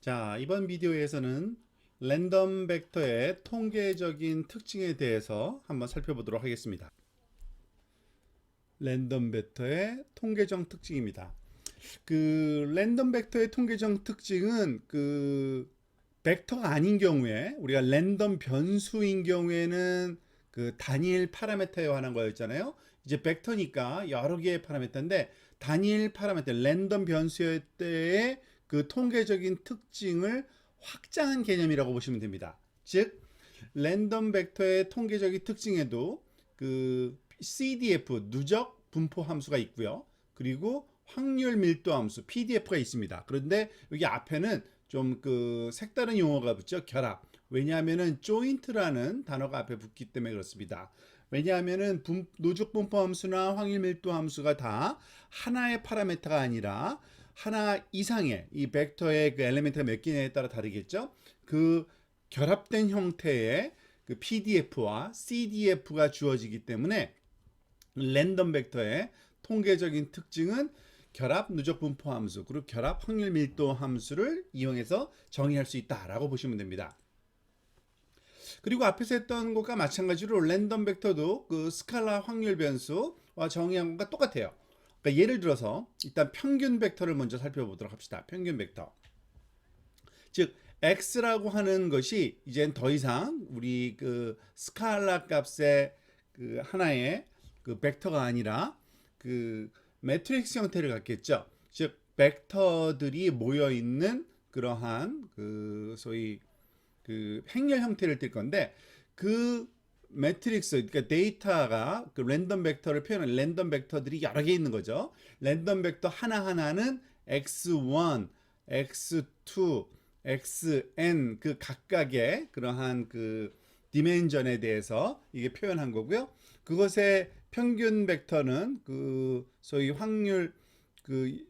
자, 이번 비디오에서는 랜덤 벡터의 통계적인 특징에 대해서 한번 살펴보도록 하겠습니다. 랜덤 벡터의 통계적 특징입니다. 랜덤 벡터의 통계적 특징은 벡터가 아닌 경우에 우리가 랜덤 변수인 경우에는 단일 파라미터에 관한 거였잖아요. 이제 벡터니까 여러 개의 파라미터인데 단일 파라미터 랜덤 변수일 때의 통계적인 특징을 확장한 개념이라고 보시면 됩니다. 즉 랜덤 벡터의 통계적인 특징에도 CDF 누적 분포 함수가 있고요. 그리고 확률 밀도 함수 PDF가 있습니다. 그런데 여기 앞에는 좀 색다른 용어가 붙죠. 결합. 왜냐하면은 joint라는 단어가 앞에 붙기 때문에 그렇습니다. 왜냐하면은 누적 분포 함수나 확률 밀도 함수가 다 하나의 파라미터가 아니라 하나 이상의 이 벡터의 엘리멘트가 몇 개냐에 따라 다르겠죠. 결합된 형태의 PDF와 CDF가 주어지기 때문에 랜덤 벡터의 통계적인 특징은 결합 누적 분포 함수 그리고 결합 확률 밀도 함수를 이용해서 정의할 수 있다라고 보시면 됩니다. 그리고 앞에서 했던 것과 마찬가지로 랜덤 벡터도 스칼라 확률 변수와 정의한 것과 똑같아요. 그러니까 예를 들어서 일단 평균 벡터를 먼저 살펴보도록 합시다. 평균 벡터. 즉 x라고 하는 것이 이젠 더 이상 우리 스칼라 값의 하나의 벡터가 아니라 매트릭스 형태를 갖겠죠. 즉 벡터들이 모여 있는 그러한 소위 행렬 형태를 띌 건데 매트릭스, 그러니까 데이터가 랜덤 벡터를 표현하는 랜덤 벡터들이 여러 개 있는 거죠. 랜덤 벡터 하나하나는 x1, x2, xn 각각의 그러한 디멘전에 대해서 이게 표현한 거고요. 그것의 평균 벡터는 소위 확률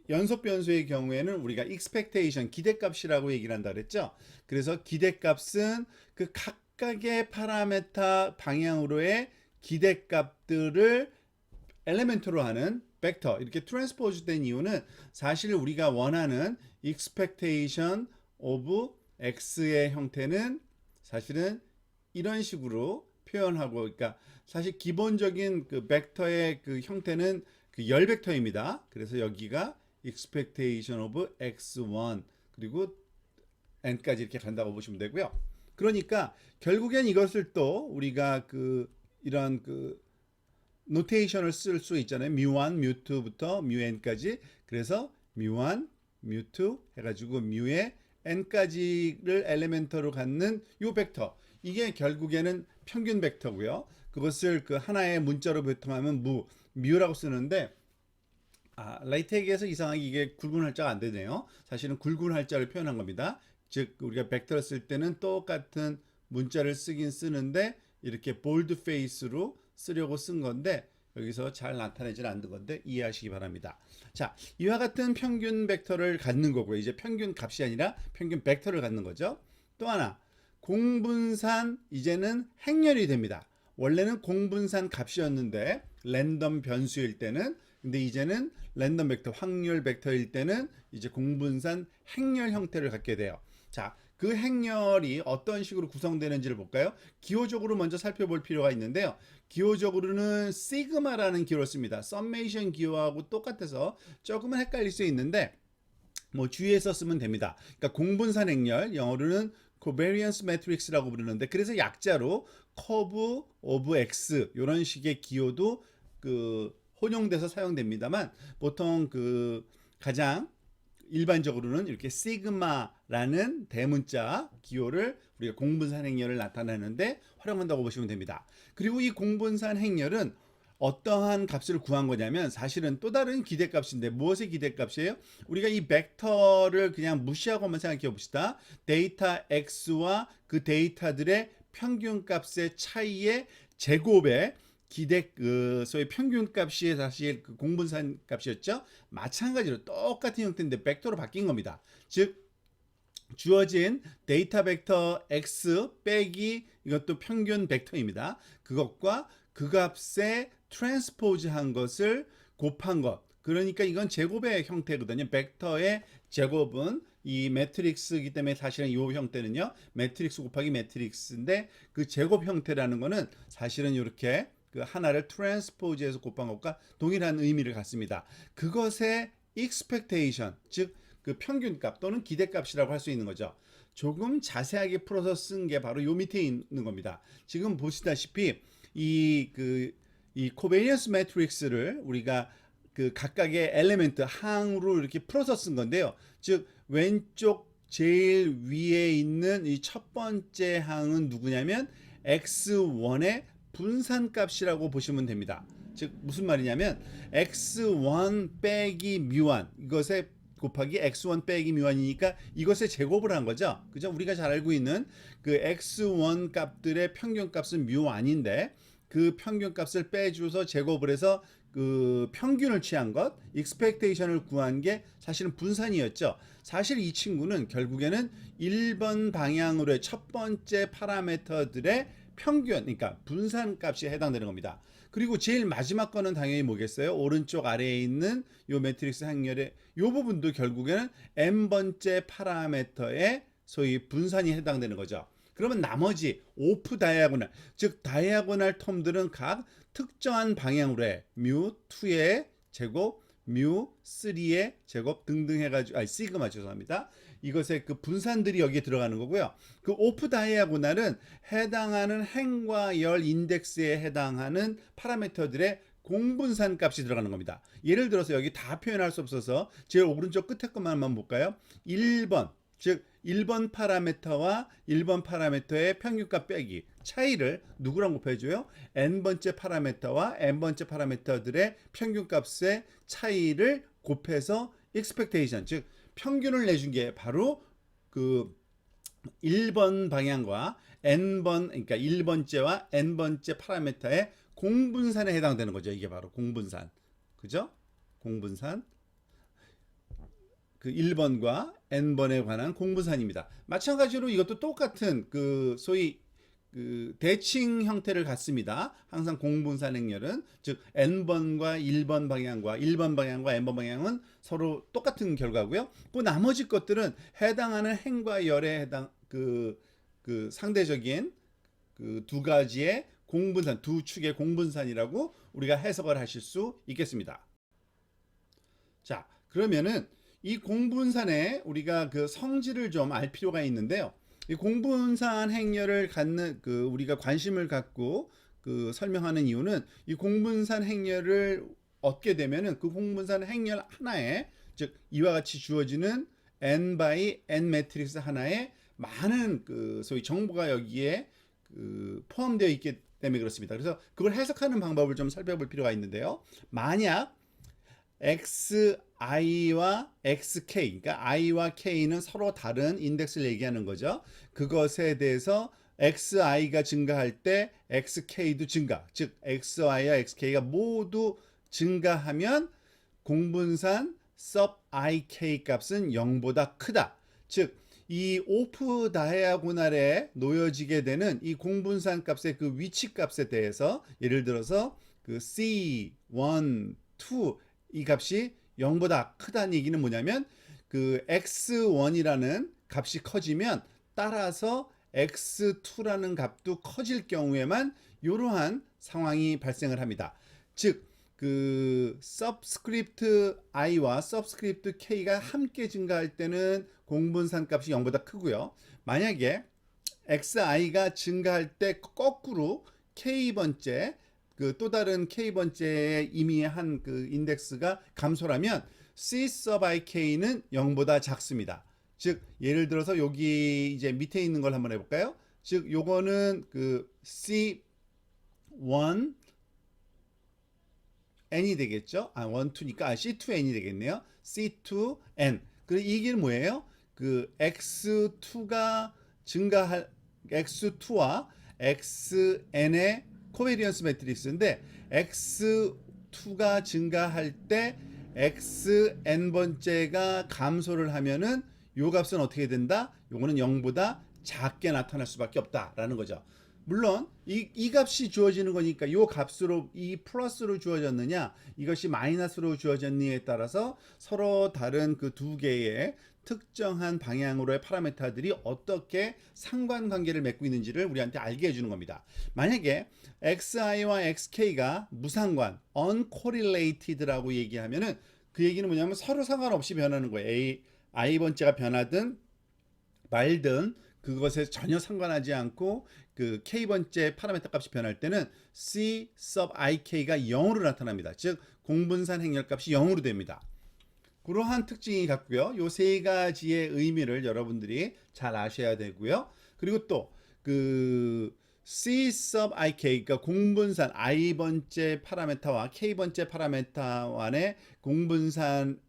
연속 변수의 경우에는 우리가 expectation 기대값이라고 얘기를 한다 그랬죠. 그래서 기대값은 각각의 파라미터 방향으로의 기대값들을 엘리멘트로 하는 벡터 이렇게 트랜스포즈 된 이유는 사실 우리가 원하는 expectation of x의 형태는 사실은 이런 식으로 표현하고, 그러니까 사실 기본적인 벡터의 형태는 열 벡터입니다. 그래서 여기가 expectation of x1 그리고 n까지 이렇게 간다고 보시면 되고요. 그러니까 결국엔 이것을 또 우리가 이런 노테이션을 쓸 수 있잖아요. mu1, mu2부터 mun까지. 그래서 mu1, mu2 해가지고 mu의 n까지를 엘리멘터로 갖는 요 벡터. 이게 결국에는 평균 벡터고요. 그것을 하나의 문자로 보통하면 mu라고 쓰는데 라이텍에서 이상하게 이게 굵은 할자가 안 되네요. 사실은 굵은 할자를 표현한 겁니다. 즉 우리가 벡터를 쓸 때는 똑같은 문자를 쓰긴 쓰는데 이렇게 볼드 페이스로 쓰려고 쓴 건데 여기서 잘 나타내질 않는 건데 이해하시기 바랍니다. 자, 이와 같은 평균 벡터를 갖는 거고요. 이제 평균 값이 아니라 평균 벡터를 갖는 거죠. 또 하나 공분산 이제는 행렬이 됩니다. 원래는 공분산 값이었는데 랜덤 변수일 때는, 근데 이제는 랜덤 벡터 확률 벡터일 때는 이제 공분산 행렬 형태를 갖게 돼요. 자, 그 행렬이 어떤 식으로 구성되는지를 볼까요? 기호적으로 먼저 살펴볼 필요가 있는데요. 기호적으로는 시그마라는 기호를 씁니다. 썸메이션 기호하고 똑같아서 조금은 헷갈릴 수 있는데 주의해서 쓰면 됩니다. 그러니까 공분산 행렬, 영어로는 covariance matrix라고 부르는데, 그래서 약자로 curve of x 이런 식의 기호도 혼용돼서 사용됩니다만 보통 가장 일반적으로는 이렇게 시그마라는 대문자 기호를 우리가 공분산 행렬을 나타내는데 활용한다고 보시면 됩니다. 그리고 이 공분산 행렬은 어떠한 값을 구한 거냐면 사실은 또 다른 기대값인데 무엇의 기대값이에요? 우리가 이 벡터를 그냥 무시하고 한번 생각해 봅시다. 데이터 x와 그 데이터들의 평균값의 차이의 제곱에 소위 평균값이 사실 공분산 값이었죠. 마찬가지로 똑같은 형태인데 벡터로 바뀐 겁니다. 즉 주어진 데이터 벡터 x 빼기 이것도 평균 벡터입니다. 그것과 그 값에 트랜스포즈 한 것을 곱한 것. 그러니까 이건 제곱의 형태거든요. 벡터의 제곱은 이 매트릭스이기 때문에 사실은 이 형태는요 매트릭스 곱하기 매트릭스인데 그 제곱 형태라는 거는 사실은 이렇게 그 하나를 트랜스포즈해서 곱한 것과 동일한 의미를 갖습니다. 그것의 expectation, 즉 그 평균값 또는 기대값이라고 할 수 있는 거죠. 조금 자세하게 풀어서 쓴 게 바로 요 밑에 있는 겁니다. 지금 보시다시피 이 코베니언스 매트릭스를 우리가 그 각각의 엘리멘트 항으로 이렇게 풀어서 쓴 건데요. 즉 왼쪽 제일 위에 있는 이 첫 번째 항은 누구냐면 x1의 분산값이라고 보시면 됩니다. 즉 무슨 말이냐면 x1 빼기 뮤1 이것의 곱하기 x1 빼기 뮤1이니까 이것의 제곱을 한 거죠. 그죠? 우리가 잘 알고 있는 그 x1 값들의 평균값은 뮤1인데 그 평균값을 빼줘서 제곱을 해서 그 평균을 취한 것, expectation을 구한 게 사실은 분산이었죠. 사실 이 친구는 결국에는 1번 방향으로의 첫 번째 파라미터들의 평균, 그러니까 분산값이 해당되는 겁니다. 그리고 제일 마지막 거는 당연히 뭐겠어요? 오른쪽 아래에 있는 요 매트릭스 행렬의 요 부분도 결국에는 n번째 파라미터의 소위 분산이 해당되는 거죠. 그러면 나머지 오프 다이아고날, 즉 다이아고날 텀들은 각 특정한 방향으로의 뮤2의 제곱, 뮤3의 제곱 등등 해가지고 시그마 죄송합니다. 이것의 그 분산들이 여기에 들어가는 거고요. 그 오프 다이아고날은 해당하는 행과 열 인덱스에 해당하는 파라미터들의 공분산 값이 들어가는 겁니다. 예를 들어서 여기 다 표현할 수 없어서 제일 오른쪽 끝에 것만 한번 볼까요? 1번, 즉 1번 파라미터와 1번 파라미터의 평균값 빼기 차이를 누구랑 곱해줘요? n번째 파라미터와 n번째 파라미터들의 평균값의 차이를 곱해서 expectation, 즉 평균을 내준 게 바로 그 1번 방향과 n번, 그러니까 1번째와 n번째 파라미터의 공분산에 해당되는 거죠. 이게 바로 공분산. 그죠? 공분산. 그 1번과 n번에 관한 공분산입니다. 마찬가지로 이것도 똑같은 그 소위 그 대칭 형태를 갖습니다. 항상 공분산 행렬은 즉 n번과 1번 방향과 1번 방향과 n번 방향은 서로 똑같은 결과고요. 그 나머지 것들은 해당하는 행과 열에 해당 그 상대적인 그 두 가지의 공분산, 두 축의 공분산이라고 우리가 해석을 하실 수 있겠습니다. 자, 그러면은 이 공분산의 우리가 그 성질을 좀 알 필요가 있는데요. 이 공분산 행렬을 갖는 그 우리가 관심을 갖고 그 설명하는 이유는 이 공분산 행렬을 얻게 되면은 그 공분산 행렬 하나에 즉 이와 같이 주어지는 n by n 매트릭스 하나에 많은 그 소위 정보가 여기에 그 포함되어 있기 때문에 그렇습니다. 그래서 그걸 해석하는 방법을 좀 살펴볼 필요가 있는데요. 만약 xi와 xk, 그러니까 i와 k는 서로 다른 인덱스를 얘기하는 거죠. 그것에 대해서 xi가 증가할 때 xk도 증가, 즉 xi와 xk가 모두 증가하면 공분산 sub ik 값은 0보다 크다. 즉 이 오프 다이아고날에 놓여지게 되는 이 공분산 값의 그 위치 값에 대해서 예를 들어서 그 C1, 2 이 값이 0보다 크다는 얘기는 뭐냐면 그 x1이라는 값이 커지면 따라서 x2라는 값도 커질 경우에만 이러한 상황이 발생을 합니다. 즉 그 서브스크립트 i와 서브스크립트 k가 함께 증가할 때는 공분산 값이 0보다 크고요. 만약에 xi가 증가할 때 거꾸로 k번째 그 또 다른 k번째에 이미 한 그 인덱스가 감소라면 c sub ik는 0보다 작습니다. 즉 예를 들어서 여기 이제 밑에 있는 걸 한번 해볼까요? 즉 요거는 그 c1 n이 되겠죠? 1, 2니까 c2n이 되겠네요. c2n. 그리고 이게 뭐예요? 그 x2가 증가할 x2와 xn의 코베리언스 매트릭스인데 x2가 증가할 때 xn번째가 감소를 하면은 요 값은 어떻게 된다? 요거는 0보다 작게 나타날 수밖에 없다라는 거죠. 물론 이 값이 주어지는 거니까 요 값으로 이 플러스로 주어졌느냐 이것이 마이너스로 주어졌느냐에 따라서 서로 다른 그 두 개의 특정한 방향으로의 파라미터들이 어떻게 상관관계를 맺고 있는지를 우리한테 알게 해주는 겁니다. 만약에 xi와 xk가 무상관, uncorrelated라고 얘기하면은 그 얘기는 뭐냐면 서로 상관없이 변하는 거예요. i번째가 변하든 말든 그것에 전혀 상관하지 않고 그 k번째 파라미터 값이 변할 때는 c sub ik가 0으로 나타납니다. 즉 공분산 행렬 값이 0으로 됩니다. 그러한 특징이 갖고요. 요 세 가지의 의미를 여러분들이 잘 아셔야 되고요. 그리고 또 그 C sub ik, 그러니까 공분산 i번째 파라미터와 k번째 파라미터 간의 공분산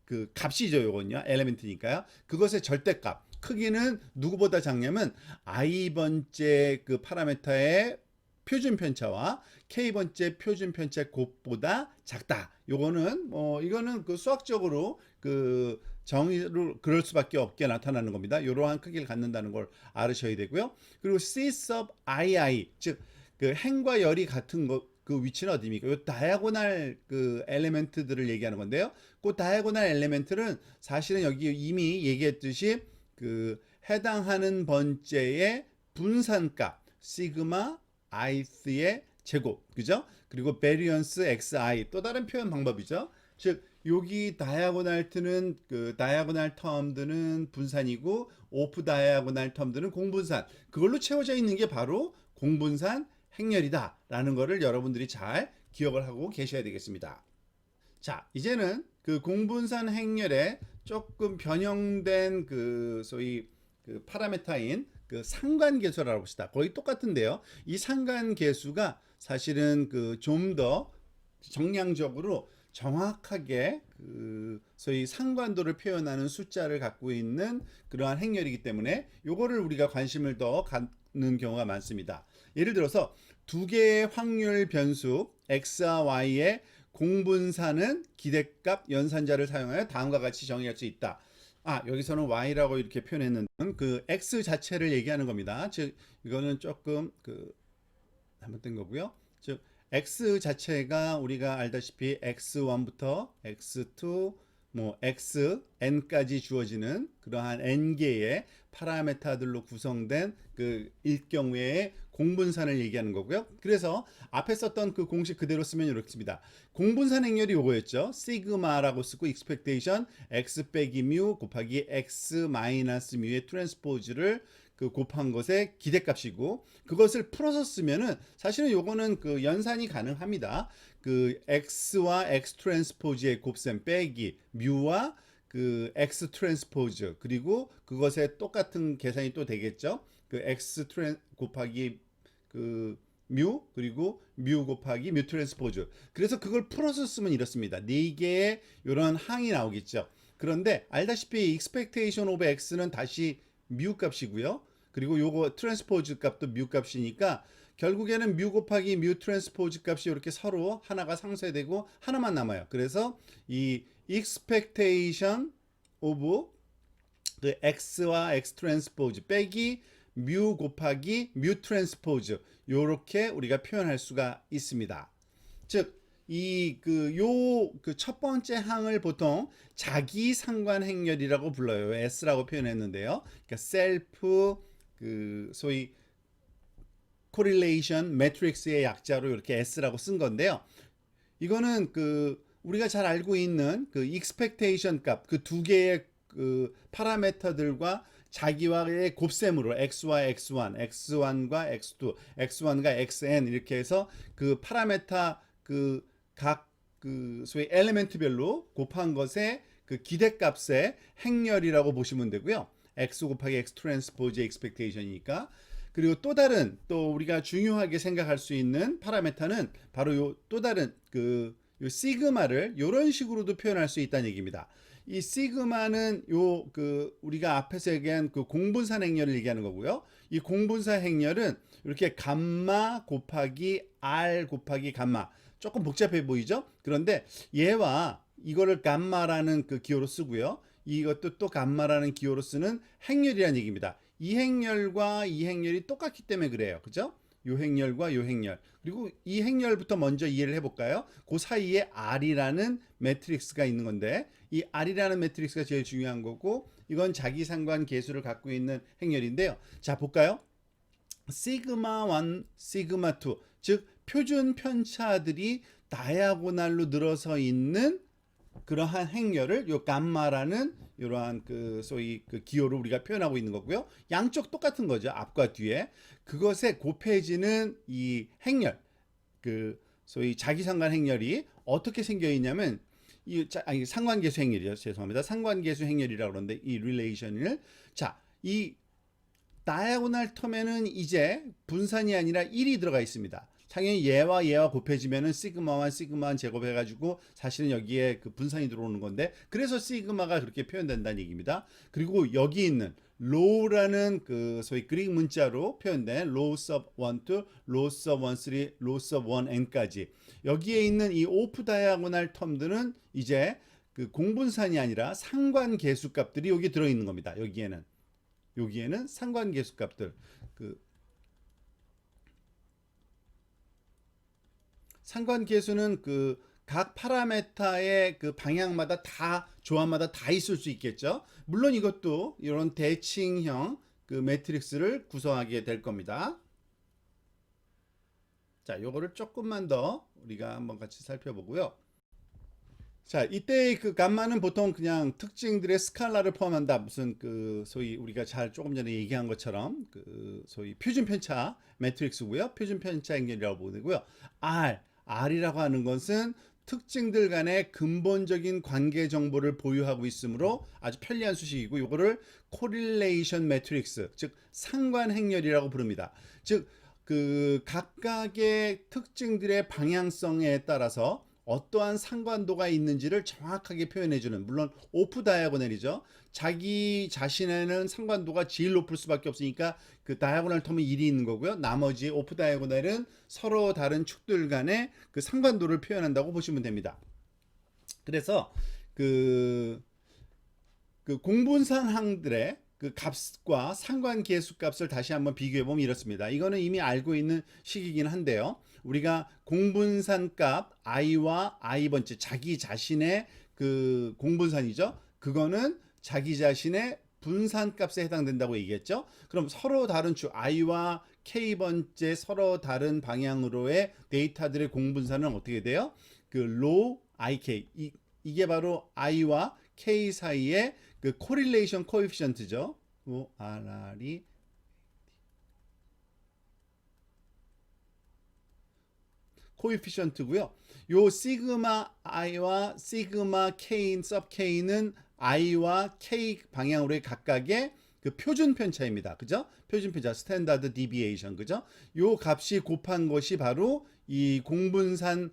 그 값이죠. 요건요. 엘리멘트니까요. 그것의 절대값. 크기는 누구보다 작냐면 i번째 그 파라미터의 표준 편차와 k번째 표준 편차 곱보다 작다. 요거는 이거는 그 수학적으로 그 정의로 그럴 수밖에 없게 나타나는 겁니다. 이러한 크기를 갖는다는 걸 알으셔야 되고요. 그리고 C sub ii, 즉 그 행과 열이 같은 거 그 위치는 어디입니까? 요 다이아고날 그 엘리멘트들을 얘기하는 건데요. 그 다이아고날 엘리멘트는 사실은 여기 이미 얘기했듯이 그 해당하는 번째의 분산값 시그마 ith의 제곱, 그죠? 그리고 베리언스 xi, 또 다른 표현 방법이죠. 즉 여기 다이아고날트는 그 다이아고날 텀들은 분산이고 오프 다이아고날 텀들은 공분산, 그걸로 채워져 있는 게 바로 공분산 행렬이다 라는 거를 여러분들이 잘 기억을 하고 계셔야 되겠습니다. 자, 이제는 그 공분산 행렬에 조금 변형된 그 소위 그 파라미터인 그 상관계수를 알아봅시다. 거의 똑같은데요. 이 상관계수가 사실은 그 좀 더 정량적으로 정확하게 그 소위 상관도를 표현하는 숫자를 갖고 있는 그러한 행렬이기 때문에 요거를 우리가 관심을 더 갖는 경우가 많습니다. 예를 들어서 두 개의 확률 변수 x와 y의 공분산은 기대값 연산자를 사용하여 다음과 같이 정의할 수 있다. 여기서는 y라고 이렇게 표현했는데 그 x 자체를 얘기하는 겁니다. 즉 이거는 조금 그 잘못된 거고요. 즉 x 자체가 우리가 알다시피 x1부터 x2 뭐 xn까지 주어지는 그러한 n개의 파라미터들로 구성된 그 일경우의 공분산을 얘기하는 거고요. 그래서 앞에 썼던 그 공식 그대로 쓰면 이렇습니다. 공분산 행렬이 요거였죠. 시그마라고 쓰고 expectation x 빼기 뮤 곱하기 x 마이너스 뮤의 트랜스포즈를 그 곱한 것의 기대값이고, 그것을 풀어서 쓰면은 사실은 요거는 그 연산이 가능합니다. 그 x와 x 트랜스포즈의 곱셈 빼기 뮤와 그 x 트랜스포즈, 그리고 그것의 똑같은 계산이 또 되겠죠. 그 x 트랜 곱하기 그 뮤, 그리고 뮤 곱하기 뮤 트랜스포즈. 그래서 그걸 풀어서 쓰면 이렇습니다. 네 개의 이런 항이 나오겠죠. 그런데 알다시피 expectation of x는 다시 뮤 값이고요. 그리고 요거 트랜스포즈 값도 뮤 값이니까 결국에는 뮤 곱하기 뮤 트랜스포즈 값이 이렇게 서로 하나가 상쇄되고 하나만 남아요. 그래서 이 expectation of 그 x와 x 트랜스포즈 빼기 뮤 곱하기 뮤 트랜스포즈, 요렇게 우리가 표현할 수가 있습니다. 즉 이 그 첫 번째 항을 보통 자기 상관 행렬이라고 불러요. S라고 표현했는데요. 그러니까 셀프 그 소위 correlation matrix의 약자로 이렇게 S라고 쓴 건데요. 이거는 그 우리가 잘 알고 있는 그 expectation 값, 그 두 개의 그 파라미터들과 자기와의 곱셈으로 x와 x1, x1과 x2, x1과 xn 이렇게 해서 그 파라미터 그 각 그 소위 엘리멘트별로 곱한 것의 그 기대값의 행렬이라고 보시면 되고요. x 곱하기 x 트랜스포즈의 expectation이니까. 그리고 또 다른 또 우리가 중요하게 생각할 수 있는 파라미터는 바로 요 또 다른 요 시그마를 이런 식으로도 표현할 수 있다는 얘기입니다. 이 시그마는 요 우리가 앞에서 얘기한 그 공분산 행렬을 얘기하는 거고요. 이 공분산 행렬은 이렇게 감마 곱하기 r 곱하기 감마, 조금 복잡해 보이죠? 그런데 얘와 이거를 감마라는 그 기호로 쓰고요. 이것도 또 감마라는 기호로 쓰는 행렬이라는 얘기입니다. 이 행렬과 이 행렬이 똑같기 때문에 그래요. 그죠? 요 행렬과 요 행렬. 그리고 이 행렬부터 먼저 이해를 해볼까요? 그 사이에 R이라는 매트릭스가 있는 건데, 이 R이라는 매트릭스가 제일 중요한 거고, 이건 자기 상관 계수를 갖고 있는 행렬인데요. 자, 볼까요? 시그마 1, 시그마 2, 즉 표준 편차들이 다이아고날로 늘어서 있는 그러한 행렬을 요 감마라는 이러한 그 소위 그 기호로 우리가 표현하고 있는 거고요. 양쪽 똑같은 거죠. 앞과 뒤에. 그것에 곱해지는 이 행렬, 그 소위 자기상관 행렬이 어떻게 생겨 있냐면 아니 상관계수 행렬이죠. 죄송합니다. 상관계수 행렬이라고 그러는데 이 릴레이션을 이 다이아고날 텀에는 이제 분산이 아니라 1이 들어가 있습니다. 당연히 얘와 곱해지면은 시그마 1, 시그마 1 제곱해가지고 사실은 여기에 그 분산이 들어오는 건데 그래서 시그마가 그렇게 표현된다는 얘기입니다. 그리고 여기 있는 low라는 그 소위 그릭 문자로 표현된 low sub 1 to low sub 1, 3, low sub 1 n까지 여기에 있는 이 오프 다이아고날 텀들은 이제 그 공분산이 아니라 상관계수 값들이 여기 들어있는 겁니다. 여기에는 상관계수 값들 상관계수는 그 각 파라메타의 그 방향마다 다 조합마다 다 있을 수 있겠죠. 물론 이것도 이런 대칭형 그 매트릭스를 구성하게 될 겁니다. 자, 요거를 조금만 더 우리가 한번 같이 살펴보고요. 자, 이때 그 감마는 보통 그냥 특징들의 스칼라를 포함한다. 무슨 그 소위 우리가 잘 조금 전에 얘기한 것처럼 그 소위 표준 편차 매트릭스고요. 표준 편차 행렬이라고 보고요. R이라고 하는 것은 특징들 간의 근본적인 관계 정보를 보유하고 있으므로 아주 편리한 수식이고 이거를 코릴레이션 매트릭스, 즉 상관 행렬이라고 부릅니다. 즉 그 각각의 특징들의 방향성에 따라서 어떠한 상관도가 있는지를 정확하게 표현해주는, 물론 오프 다이아고널이죠. 자기 자신에는 상관도가 제일 높을 수밖에 없으니까 그 다이아고널 텀은 1이 있는 거고요. 나머지 오프 다이아고널은 서로 다른 축들 간의 그 상관도를 표현한다고 보시면 됩니다. 그래서 그 공분산항들의 그 값과 상관계수 값을 다시 한번 비교해 보면 이렇습니다. 이거는 이미 알고 있는 식이긴 한데요. 우리가 공분산 값 i와 i번째 자기 자신의 그 공분산이죠. 그거는 자기 자신의 분산 값에 해당된다고 얘기했죠. 그럼 서로 다른 축 i와 k번째 서로 다른 방향으로의 데이터들의 공분산은 어떻게 돼요? 그 low ik 이게 바로 i와 k 사이의 그 코릴레이션 코에피션트죠. RR이 코에피션트고요. 요 시그마 i와 시그마 k sub k는 i와 k 방향으로의 각각의 그 표준 편차입니다. 그죠? 표준 편차, 스탠다드 디비에이션, 그죠? 요 값이 곱한 것이 바로 이 공분산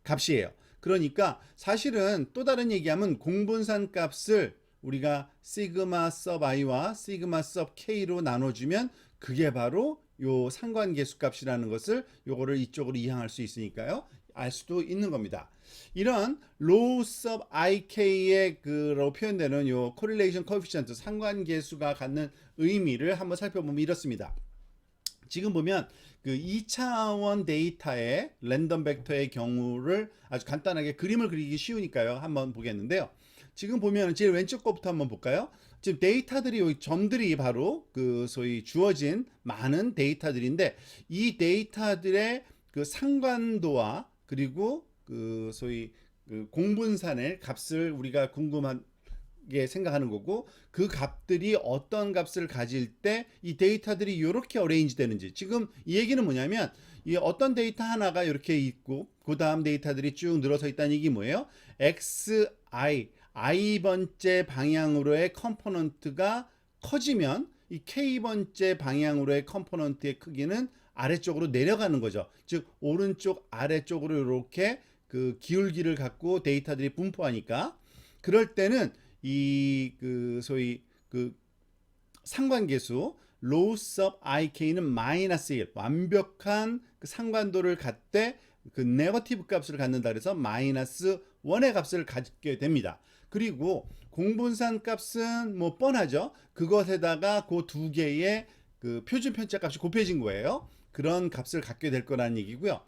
값이에요. 그러니까 사실은 또 다른 얘기하면 공분산 값을 우리가 시그마 sub i와 시그마 sub k로 나눠주면 그게 바로 요 상관계수 값이라는 것을 요거를 이쪽으로 이항할 수 있으니까요. 알 수도 있는 겁니다. 이런 low sub ik의 그로 표현되는 요 correlation coefficient 상관계수가 갖는 의미를 한번 살펴보면 이렇습니다. 지금 보면 그 2차원 데이터의 랜덤 벡터의 경우를 아주 간단하게 그림을 그리기 쉬우니까요. 한번 보겠는데요. 지금 보면 제일 왼쪽 거부터 한번 볼까요? 지금 데이터들이 여기 점들이 바로 그 소위 주어진 많은 데이터들인데 이 데이터들의 그 상관도와 그리고 그 소위 그 공분산의 값을 우리가 궁금하게 생각하는 거고 그 값들이 어떤 값을 가질 때 이 데이터들이 이렇게 어레인지 되는지, 지금 이 얘기는 뭐냐면 이 어떤 데이터 하나가 이렇게 있고 그 다음 데이터들이 쭉 늘어서 있다는 얘기 뭐예요? i번째 방향으로의 컴포넌트가 커지면 이 k번째 방향으로의 컴포넌트의 크기는 아래쪽으로 내려가는 거죠. 즉 오른쪽 아래쪽으로 이렇게 그 기울기를 갖고 데이터들이 분포하니까 그럴 때는 이 그 소위 그 상관계수 low sub ik는 마이너스 1 완벽한 그 상관도를 갖되 그 네거티브 값을 갖는다 그래서 마이너스 1의 값을 갖게 됩니다. 그리고 공분산 값은 뭐 뻔하죠. 그것에다가 그 두 개의 그 표준 편차 값이 곱해진 거예요. 그런 값을 갖게 될 거라는 얘기고요.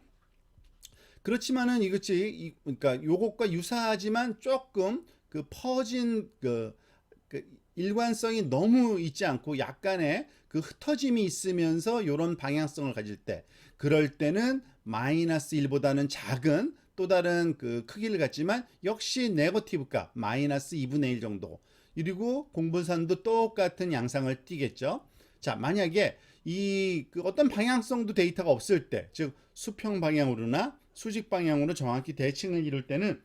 그렇지만은 그러니까 요것과 유사하지만 조금 그 퍼진 일관성이 너무 있지 않고 약간의 그 흩어짐이 있으면서 이런 방향성을 가질 때, 그럴 때는 마이너스 1보다는 작은 또 다른 그 크기를 갖지만 역시 네거티브 값 마이너스 2분의 1 정도, 그리고 공분산도 똑같은 양상을 띠겠죠. 자, 만약에 그 어떤 방향성도 데이터가 없을 때, 즉 수평 방향으로나 수직 방향으로 정확히 대칭을 이룰 때는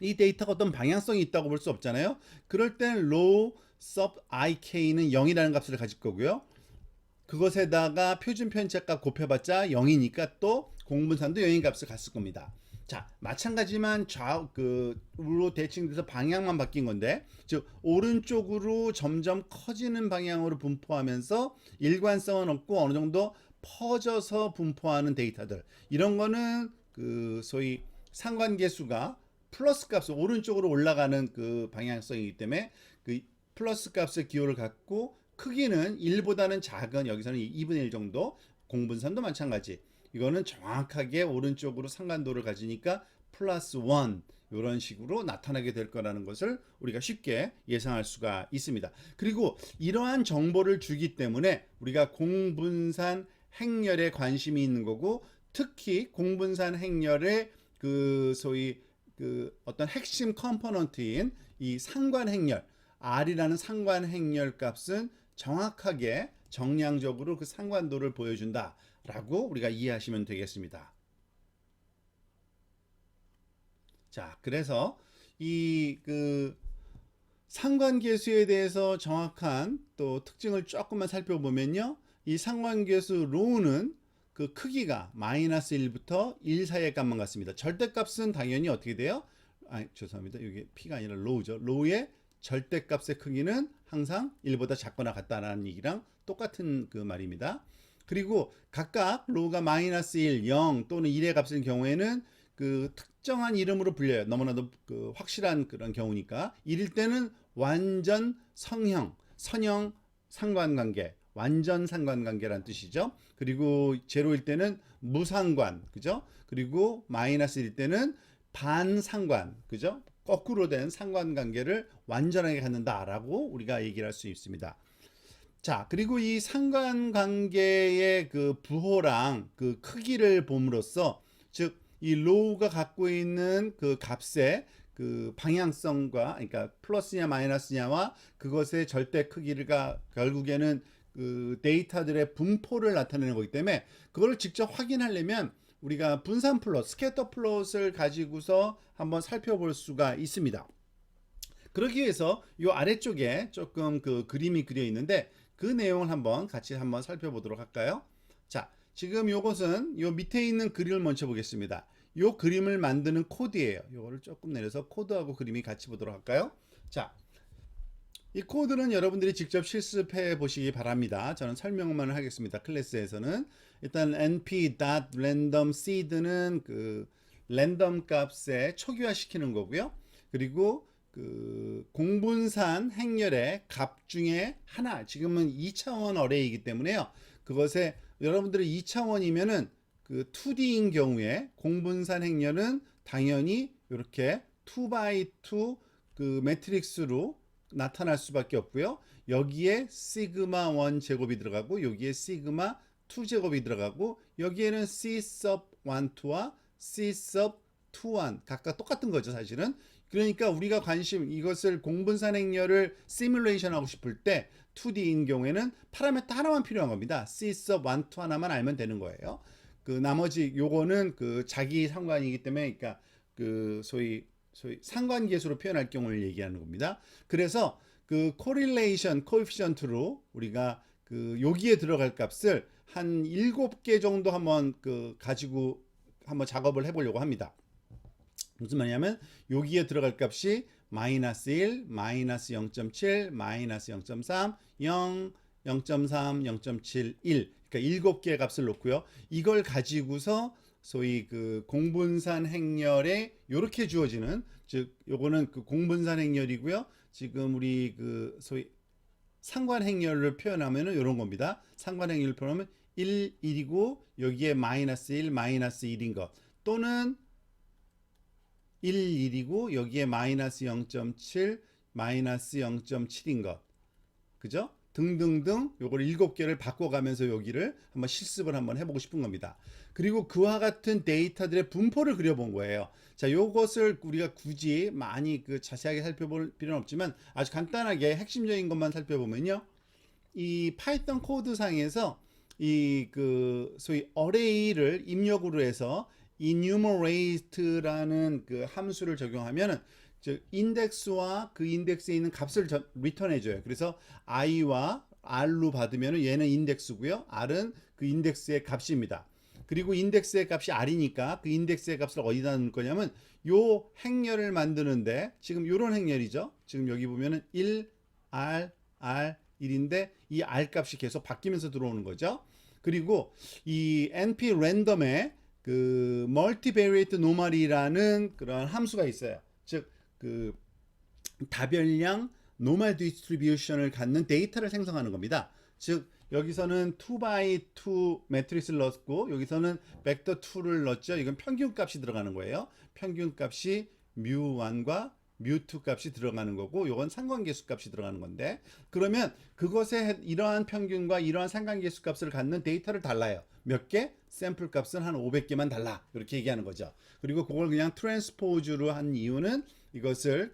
이 데이터가 어떤 방향성이 있다고 볼 수 없잖아요. 그럴 때는 low sub ik는 0이라는 값을 가질 거고요. 그것에다가 표준 편차값 곱해봤자 0이니까 또 공분산도 0인 값을 갔을 겁니다. 자, 마찬가지만 우로 대칭돼서 방향만 바뀐 건데, 즉 오른쪽으로 점점 커지는 방향으로 분포하면서 일관성은 없고 어느 정도 퍼져서 분포하는 데이터들, 이런 거는 그 소위 상관계수가 플러스 값을 오른쪽으로 올라가는 그 방향성이기 때문에 그 플러스 값의 기호를 갖고 크기는 1보다는 작은, 여기서는 2분의 1 정도, 공분산도 마찬가지. 이거는 정확하게 오른쪽으로 상관도를 가지니까 플러스 1, 이런 식으로 나타나게 될 거라는 것을 우리가 쉽게 예상할 수가 있습니다. 그리고 이러한 정보를 주기 때문에 우리가 공분산 행렬에 관심이 있는 거고, 특히 공분산 행렬의 그 소위 그 어떤 핵심 컴포넌트인 이 상관 행렬, R이라는 상관 행렬 값은 정확하게 정량적으로 그 상관도를 보여준다라고 우리가 이해하시면 되겠습니다. 자, 그래서 이 그 상관계수에 대해서 정확한 또 특징을 조금만 살펴보면요, 이 상관계수 로우는 그 크기가 마이너스 1부터 1 사이의 값만 같습니다. 절대값은 당연히 어떻게 돼요? 죄송합니다. 이게 P가 아니라 로우죠. 로우의 절대값의 크기는 항상 1보다 작거나 같다라는 얘기랑 똑같은 그 말입니다. 그리고 각각 로우가 마이너스 1, 0 또는 1의 값인 경우에는 그 특정한 이름으로 불려요. 너무나도 그 확실한 그런 경우니까. 1일 때는 완전 선형 상관관계, 완전 상관관계란 뜻이죠. 그리고 제로일 때는 무상관, 그죠? 그리고 마이너스 1일 때는 반상관, 그죠? 거꾸로 된 상관관계를 완전하게 갖는다라고 우리가 얘기를 할 수 있습니다. 자, 그리고 이 상관관계의 그 부호랑 그 크기를 봄으로써, 즉 이 로우가 갖고 있는 그 값의 그 방향성과, 그러니까 플러스냐 마이너스냐와 그것의 절대 크기가 결국에는 그 데이터들의 분포를 나타내는 거기 때문에, 그걸 직접 확인하려면 우리가 분산 플롯, 스캐터 플롯을 가지고서 한번 살펴볼 수가 있습니다. 그러기 위해서 이 아래쪽에 조금 그 그림이 그려 있는데 그 내용을 같이 한번 살펴보도록 할까요? 자, 지금 요것은 요 밑에 있는 그림을 먼저 보겠습니다. 요 그림을 만드는 코드예요. 요거를 조금 내려서 코드하고 그림이 같이 보도록 할까요? 자, 이 코드는 여러분들이 직접 실습해 보시기 바랍니다. 저는 설명만 하겠습니다. 클래스에서는 일단 np.randomseed는 그 랜덤 값에 초기화 시키는 거고요. 그리고 그 공분산 행렬의 값 중에 하나, 지금은 2차원 어레이이기 때문에요. 그것에 여러분들이 2차원이면은 그 2D인 경우에 공분산 행렬은 당연히 이렇게 2x2 그 매트릭스로 나타날 수밖에 없고요. 여기에 시그마 1 제곱이 들어가고 여기에 시그마 2 제곱이 들어가고 여기에는 C sub 1, 2와 C sub 2, 1 각각 똑같은 거죠, 사실은. 그러니까 우리가 이것을 공분산 행렬을 시뮬레이션 하고 싶을 때 2D인 경우에는 파라미터 하나만 필요한 겁니다. C sub 1, 2 하나만 알면 되는 거예요. 그 나머지 요거는 그 자기 상관이기 때문에, 그러니까 그 소위 상관계수로 표현할 경우를 얘기하는 겁니다. 그래서 그 correlation coefficient로 우리가 그 여기에 들어갈 값을 한 7개 정도 한번 가지고 한번 작업을 해보려고 합니다. 무슨 말이냐면 여기에 들어갈 값이 마이너스 1, 마이너스 0.7, 마이너스 0.3, 0, 0.3, 0.7, 1. 그러니까 7개의 값을 놓고요. 이걸 가지고서 소위 그 공분산 행렬에 이렇게 주어지는, 즉 요거는 그 공분산 행렬이고요. 지금 우리 그 소위 상관 행렬을 표현하면은 이런 겁니다. 상관 행렬을 표현하면 1, 1이고 여기에 마이너스 1, 마이너스 1인 것, 또는 1, 1이고 여기에 마이너스 0.7, 마이너스 0.7인 것. 그죠? 등등등 요걸 7개를 바꿔가면서 여기를 한번 실습을 한번 해보고 싶은 겁니다. 그리고 그와 같은 데이터들의 분포를 그려본 거예요. 자, 요것을 우리가 굳이 많이 자세하게 살펴볼 필요는 없지만 아주 간단하게 핵심적인 것만 살펴보면요. 이 파이썬 코드 상에서 이 소위 어레이를 입력으로 해서 enumerate라는 함수를 적용하면은 즉 인덱스와 그 인덱스에 있는 값을 리턴해 줘요. 그래서 i와 r로 받으면 얘는 인덱스고요. r은 그 인덱스의 값입니다. 그리고 인덱스의 값이 r이니까 그 인덱스의 값을 어디다 넣을 거냐면 요 행렬을 만드는데 지금 요런 행렬이죠. 지금 여기 보면은 1 r 1인데 이 r 값이 계속 바뀌면서 들어오는 거죠. 그리고 이 np 랜덤에 멀티베리에이트 노멀이라는 그런 함수가 있어요. 즉 다별량 노멀 디스트리뷰션을 갖는 데이터를 생성하는 겁니다. 즉 여기서는 2x2 매트리스를 넣었고 여기서는 벡터 2를 넣었죠. 이건 평균 값이 들어가는 거예요. 평균 값이 뮤1과 뮤2 값이 들어가는 거고 이건 상관계수 값이 들어가는 건데 그러면 그것에 이러한 평균과 이러한 상관계수 값을 갖는 데이터를 달라요. 몇 개? 샘플 값은 한 500개만 달라. 이렇게 얘기하는 거죠. 그리고 그걸 그냥 트랜스포즈로 한 이유는 이것을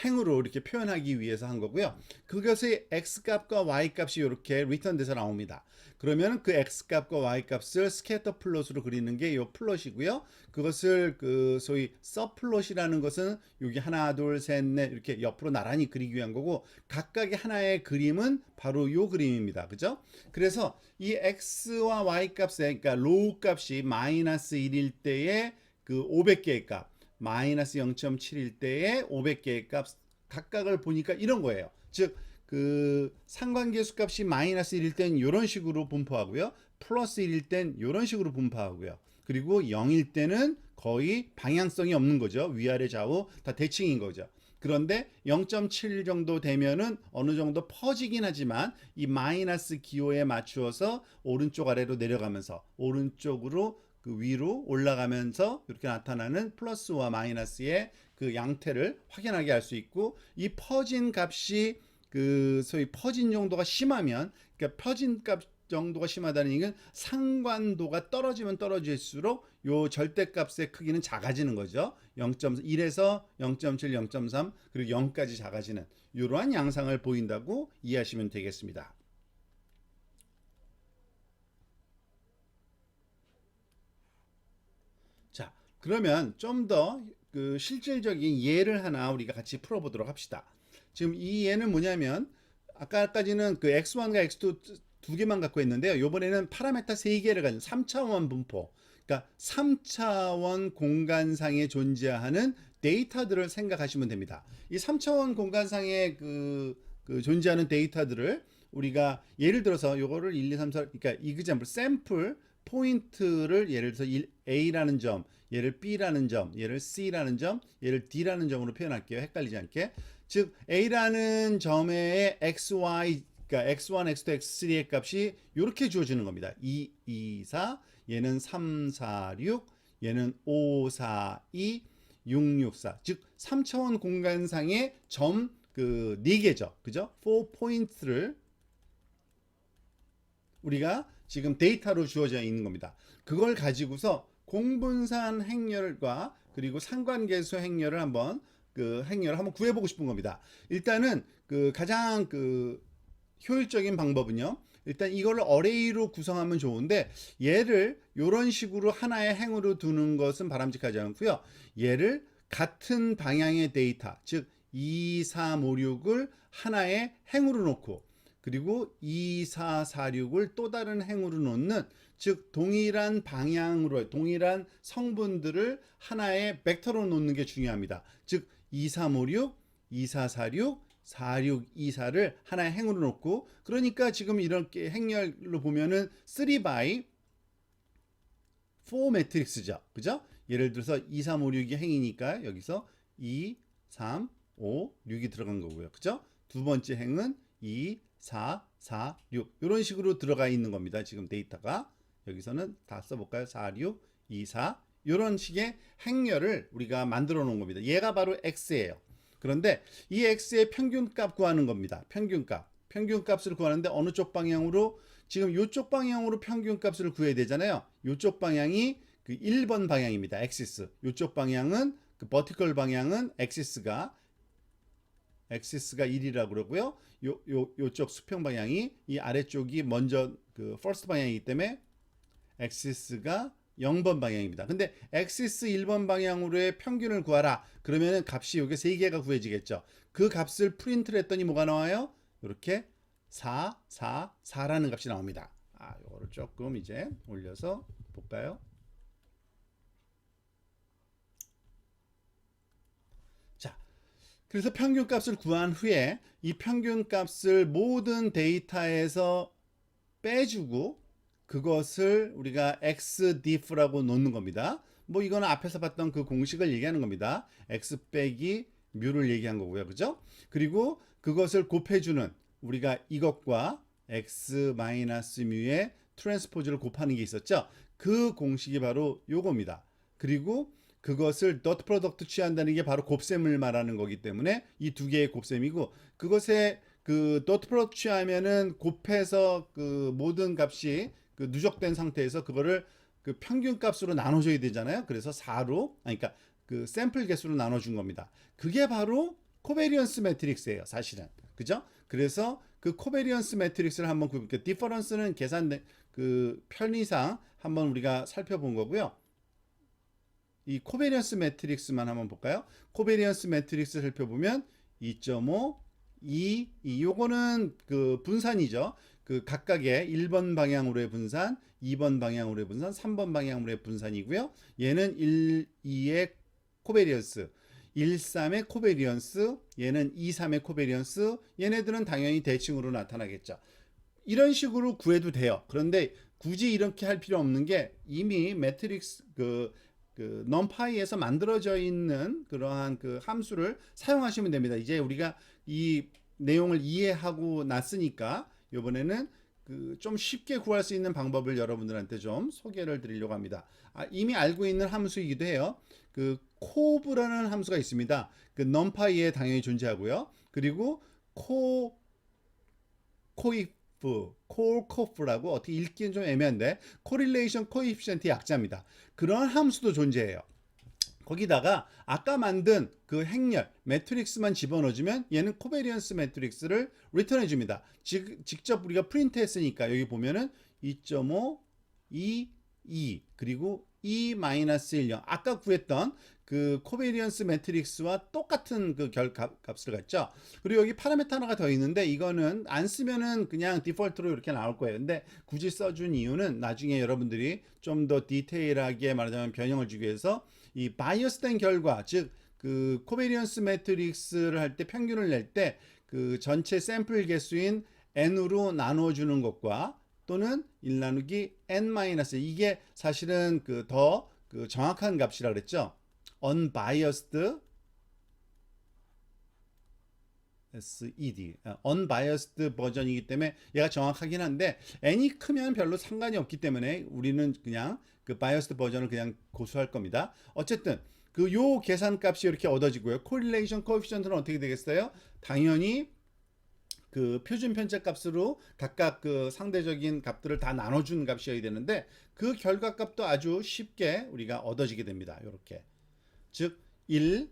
행으로 이렇게 표현하기 위해서 한 거고요. 그것의 x값과 y값이 이렇게 리턴돼서 나옵니다. 그러면 그 x값과 y값을 스캐터 플롯으로 그리는 게 이 플롯이고요. 그것을 소위 서플롯이라는 것은 여기 하나, 둘, 셋, 넷 이렇게 옆으로 나란히 그리기 위한 거고 각각의 하나의 그림은 바로 이 그림입니다. 그죠? 그래서 이 x와 y값의 그러니까 로우 값이 마이너스 1일 때의 500개의 값 마이너스 0.7일 때의 500개의 값 각각을 보니까 이런 거예요. 즉 상관계수 값이 마이너스 1일 땐 이런 식으로 분포하고요. 플러스 1일 땐 이런 식으로 분포하고요. 그리고 0일 때는 거의 방향성이 없는 거죠. 위아래 좌우 다 대칭인 거죠. 그런데 0.7 정도 되면은 어느 정도 퍼지긴 하지만 이 마이너스 기호에 맞추어서 오른쪽 아래로 내려가면서 오른쪽으로 위로 올라가면서 이렇게 나타나는 플러스와 마이너스의 양태를 확연하게 할 수 있고 이 퍼진 값이 소위 퍼진 정도가 심하면 그러니까 퍼진 값 정도가 심하다는 얘기는 상관도가 떨어지면 떨어질수록 요 절대값의 크기는 작아지는 거죠. 0.1에서 0.7, 0.3 그리고 0까지 작아지는 이러한 양상을 보인다고 이해하시면 되겠습니다. 자, 그러면 좀 더 실질적인 예를 하나 우리가 같이 풀어보도록 합시다. 지금 이 예는 뭐냐면 아까까지는 x1과 x2 두 개만 갖고 있는데요. 이번에는 파라메타 3개를 가진 3차원 분포 그러니까 3차원 공간상에 존재하는 데이터들을 생각하시면 됩니다. 이 3차원 공간상에 존재하는 데이터들을 우리가 예를 들어서 요거를 1, 2, 3, 4 그러니까 이그젬플 샘플 포인트를 예를 들어서 A라는 점, 얘를 B라는 점, 얘를 C라는 점, 얘를 D라는 점으로 표현할게요. 헷갈리지 않게. 즉 A라는 점의 XY 그러니까 x1, x2, x3의 값이 이렇게 주어지는 겁니다. 2, 2, 4, 얘는 3, 4, 6, 얘는 5, 4, 2, 6, 6, 4. 즉 3차원 공간상의 점 4개죠. 그죠? 4포인트를 우리가 지금 데이터로 주어져 있는 겁니다. 그걸 가지고서 공분산 행렬과 그리고 상관계수 행렬을 한번 행렬을 한번 구해보고 싶은 겁니다. 일단은 가장 효율적인 방법은요. 일단 이걸 어레이로 구성하면 좋은데 얘를 이런 식으로 하나의 행으로 두는 것은 바람직하지 않고요. 얘를 같은 방향의 데이터, 즉 2, 3, 5, 6을 하나의 행으로 놓고 그리고 2, 4, 4, 6을 또 다른 행으로 놓는 즉 동일한 방향으로 동일한 성분들을 하나의 벡터로 놓는 게 중요합니다. 즉 2, 3, 5, 6, 2, 4, 4, 6 4, 6, 2, 4를 하나의 행으로 놓고 그러니까 지금 이렇게 행렬로 보면은 3by 4 매트릭스죠. 그죠? 예를 들어서 2, 3, 5, 6이 행이니까 여기서 2, 3, 5, 6이 들어간 거고요. 그죠? 두 번째 행은 2, 4, 4, 6 이런 식으로 들어가 있는 겁니다. 지금 데이터가 여기서는 다 써볼까요? 4, 6, 2, 4 이런 식의 행렬을 우리가 만들어 놓은 겁니다. 얘가 바로 X예요. 그런데 이 x의 평균값 구하는 겁니다. 평균값을 구하는데 어느 쪽 방향으로, 지금 이쪽 방향으로 평균값을 구해야 되잖아요. 이쪽 방향이 그 1번 방향입니다. 엑시스. 이쪽 방향은 그 버티컬 방향은 엑시스가 1이라고 그러고요. 요쪽 수평 방향이 이 아래쪽이 먼저 그 퍼스트 방향이기 때문에 엑시스가 0번 방향입니다. 근데 엑시스 1번 방향으로의 평균을 구하라. 그러면은 값이 여기 3개가 구해지겠죠. 그 값을 프린트를 했더니 뭐가 나와요? 이렇게 4, 4, 4라는 값이 나옵니다. 요거를 조금 이제 올려서 볼까요? 자, 그래서 평균값을 구한 후에 이 평균값을 모든 데이터에서 빼주고 그것을 우리가 xdiff라고 놓는 겁니다. 뭐 이거는 앞에서 봤던 그 공식을 얘기하는 겁니다. x 빼기 뮤를 얘기한 거고요. 그죠? 그리고 그것을 곱해주는, 우리가 이것과 x 마이너스 뮤의 트랜스포즈를 곱하는 게 있었죠. 그 공식이 바로 요겁니다. 그리고 그것을 dot 프로덕트 취한다는 게 바로 곱셈을 말하는 거기 때문에 이 두 개의 곱셈이고, 그것에 그 dot 프로덕트 취하면은 곱해서 그 모든 값이 그 누적된 상태에서 그거를 그 평균 값으로 나눠줘야 되잖아요. 그래서 4로, 그러니까 그 샘플 개수로 나눠준 겁니다. 그게 바로 코베리언스 매트릭스예요, 사실은. 그죠? 그래서 그 코베리언스 매트릭스를 한번 구해볼게요. 디퍼런스는 계산 그 편의상 한번 우리가 살펴본 거고요. 이 코베리언스 매트릭스만 한번 볼까요? 코베리언스 매트릭스 살펴보면 2.5, 2, 요거는 그 분산이죠. 그 각각의 1번 방향으로의 분산, 2번 방향으로의 분산, 3번 방향으로의 분산이고요. 얘는 1, 2의 코베리언스, 1, 3의 코베리언스, 얘는 2, 3의 코베리언스, 얘네들은 당연히 대칭으로 나타나겠죠. 이런 식으로 구해도 돼요. 그런데 굳이 이렇게 할 필요 없는 게 이미 매트릭스 그 numpy에서 만들어져 있는 그러한 그 함수를 사용하시면 됩니다. 이제 우리가 이 내용을 이해하고 났으니까 이번에는 그 좀 쉽게 구할 수 있는 방법을 여러분들한테 좀 소개를 드리려고 합니다. 이미 알고 있는 함수이기도 해요. 그 cov라는 함수가 있습니다. 그 numpy에 당연히 존재하고요. 그리고 콜코프라고 어떻게 읽기는 좀 애매한데 correlation coefficient의 약자입니다. 그런 함수도 존재해요. 거기다가 아까 만든 그 행렬 매트릭스만 집어넣어주면 얘는 코베리언스 매트릭스를 리턴해 줍니다. 직접 우리가 프린트 했으니까 여기 보면은 2.5, 2, 2 그리고 2-1, 0 아까 구했던 그 코베리언스 매트릭스와 똑같은 그 값을 갖죠. 그리고 여기 파라미터 하나가 더 있는데 이거는 안 쓰면은 그냥 디폴트로 이렇게 나올 거예요. 근데 굳이 써준 이유는 나중에 여러분들이 좀 더 디테일하게 말하자면 변형을 주기 위해서 이 바이어스된 결과, 즉 그 코베리언스 매트릭스를 할 때 평균을 낼 때 그 전체 샘플 개수인 n으로 나눠주는 것과 또는 1 나누기 n-, 이게 사실은 그 더 그 정확한 값이라 그랬죠. unbiased SED, unbiased 버전이기 때문에 얘가 정확하긴 한데 n이 크면 별로 상관이 없기 때문에 우리는 그냥 그 biased 버전을 그냥 고수할 겁니다. 어쨌든 그 요 계산값이 이렇게 얻어지고요. correlation coefficient는 어떻게 되겠어요? 당연히 그 표준 편차값으로 각각 그 상대적인 값들을 다 나눠준 값이어야 되는데 그 결과값도 아주 쉽게 우리가 얻어지게 됩니다. 이렇게 즉 1,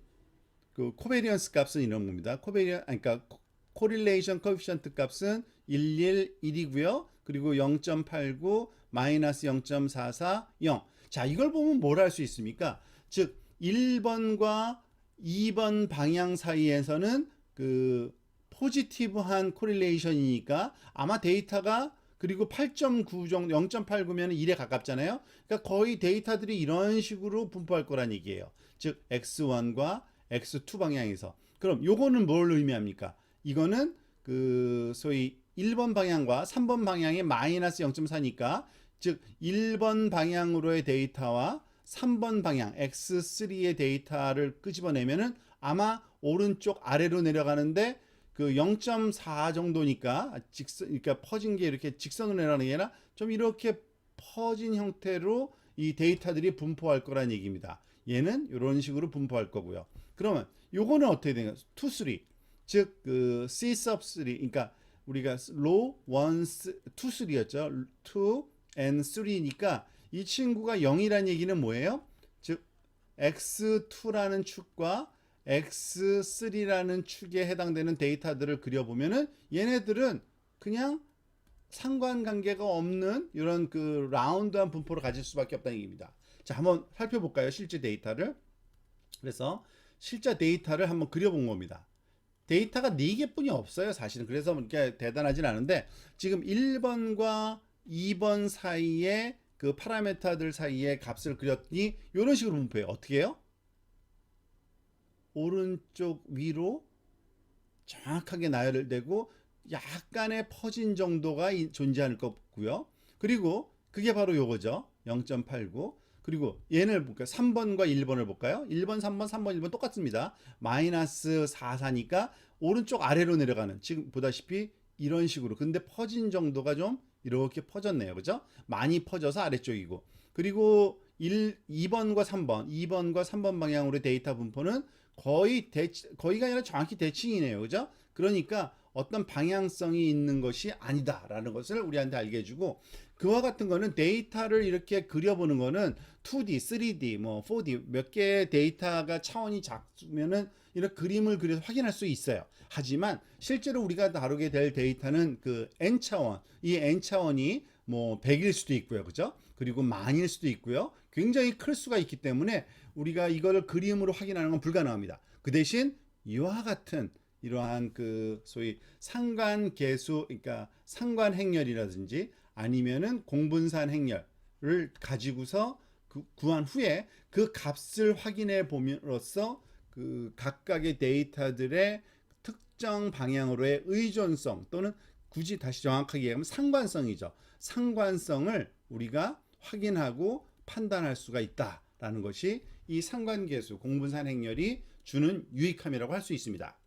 그 코베리언스 값은 이런 겁니다. 그러니까 코릴레이션 코에피션트 값은 11, 1이고요. 그리고 0.89 마이너스 0.44, 0. 자, 이걸 보면 뭘 할 수 있습니까? 즉 1번과 2번 방향 사이에서는 그 포지티브한 코릴레이션이니까 아마 데이터가 그리고 8.9 정도 0.89면 1에 가깝잖아요. 그러니까 거의 데이터들이 이런 식으로 분포할 거란 얘기예요. 즉 x1과 x2 방향에서. 그럼 요거는 뭘 의미합니까? 이거는 그 소위 1번 방향과 3번 방향의 마이너스 0.4니까 즉 1번 방향으로의 데이터와 3번 방향 x3의 데이터를 끄집어내면은 아마 오른쪽 아래로 내려가는데 그 0.4 정도니까 그러니까 퍼진 게 이렇게 직선으로 내려가는 게 아니라 좀 이렇게 퍼진 형태로 이 데이터들이 분포할 거란 얘기입니다. 얘는 이런 식으로 분포할 거고요. 그러면 요거는 어떻게 되냐? 2, 3. 즉, 그 C sub 3. 그러니까 우리가 row 1, 2, 3였죠. 2 and 3니까 이 친구가 0이라는 얘기는 뭐예요? 즉, x2라는 축과 x3라는 축에 해당되는 데이터들을 그려보면은 얘네들은 그냥 상관관계가 없는 이런 그 라운드한 분포를 가질 수밖에 없다는 얘기입니다. 자, 한번 살펴볼까요? 실제 데이터를. 그래서 실제 데이터를 한번 그려본 겁니다. 데이터가 4개뿐이 없어요, 사실은. 그래서 이렇게 대단하진 않은데 지금 1번과 2번 사이에 그 파라메타들 사이에 값을 그렸더니 이런 식으로 분포해요. 어떻게 해요? 오른쪽 위로 정확하게 나열되고 약간의 퍼진 정도가 존재할 거고요. 그리고 그게 바로 요거죠. 0.89. 그리고 얘를 볼까요? 3번과 1번을 볼까요? 1번, 3번, 3번, 1번 똑같습니다. 마이너스 4, 4니까 오른쪽 아래로 내려가는, 지금 보다시피 이런 식으로. 근데 퍼진 정도가 좀 이렇게 퍼졌네요. 그죠? 많이 퍼져서 아래쪽이고. 그리고 2번과 3번 방향으로 데이터 분포는 거의가 아니라 정확히 대칭이네요. 그죠? 그러니까 어떤 방향성이 있는 것이 아니다라는 것을 우리한테 알게 해주고, 그와 같은 거는 데이터를 이렇게 그려보는 거는 2D, 3D, 뭐 4D 몇 개의 데이터가 차원이 작으면은 이런 그림을 그려서 확인할 수 있어요. 하지만 실제로 우리가 다루게 될 데이터는 그 N차원, 이 N차원이 뭐 100일 수도 있고요. 그죠? 그리고 만일 수도 있고요. 굉장히 클 수가 있기 때문에 우리가 이거를 그림으로 확인하는 건 불가능합니다. 그 대신 이와 같은 이러한 그 소위 상관계수, 그러니까 상관행렬이라든지 아니면은 공분산 행렬을 가지고서 구한 후에 그 값을 확인해 봄으로써 그 각각의 데이터들의 특정 방향으로의 의존성, 또는 굳이 다시 정확하게 얘기하면 상관성이죠. 상관성을 우리가 확인하고 판단할 수가 있다라는 것이 이 상관계수, 공분산 행렬이 주는 유익함이라고 할 수 있습니다.